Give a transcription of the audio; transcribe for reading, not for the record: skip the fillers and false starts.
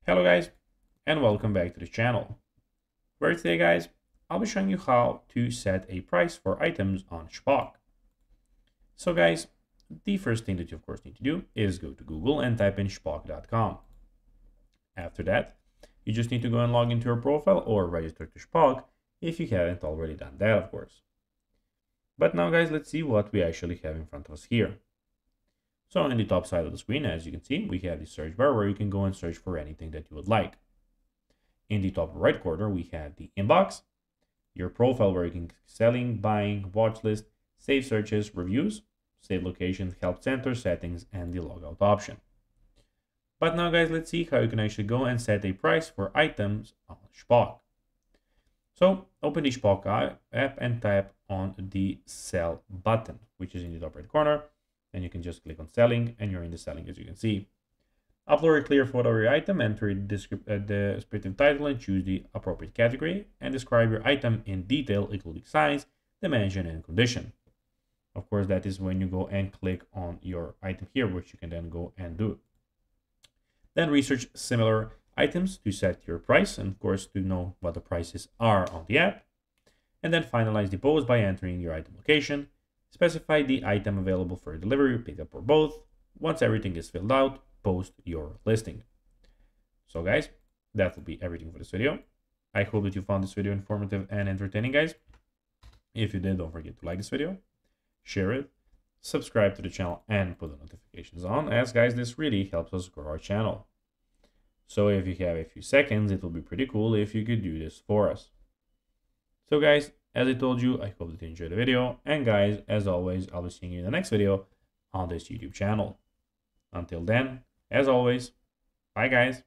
Hello guys, and welcome back to the channel, where today guys, I'll be showing you how to set a price for items on Shpock. So guys, the first thing that you of course need to do is go to Google and type in shpock.com. After that, you just need to go and log into your profile or register to Shpock if you haven't already done that of course. But now guys, let's see what we actually have in front of us here. So in the top side of the screen, as you can see, we have the search bar where you can go and search for anything that you would like. In the top right corner, we have the inbox, your profile where you can selling, buying, watch list, save searches, reviews, save locations, help center, settings, and the logout option. But now guys, let's see how you can actually go and set a price for items on Shpock. So open the Shpock app and tap on the sell button, which is in the top right corner. And you can just click on selling and you're in the selling, as you can see. Upload a clear photo of your item, enter the descriptive title and choose the appropriate category and describe your item in detail, including size, dimension, and condition. Of course, that is when you go and click on your item here, which you can then go and do. Then research similar items to set your price and of course to know what the prices are on the app. And then finalize the post by entering your item location. Specify the item available for delivery, pickup, or both. Once everything is filled out, post your listing. So guys, that will be everything for this video. I hope that you found this video informative and entertaining, guys. If you did, don't forget to like this video, share it, subscribe to the channel, and put the notifications on, as guys, this really helps us grow our channel. So if you have a few seconds, it will be pretty cool if you could do this for us. So guys, as I told you, I hope that you enjoyed the video. And guys, as always, I'll be seeing you in the next video on this YouTube channel. Until then, as always, bye guys.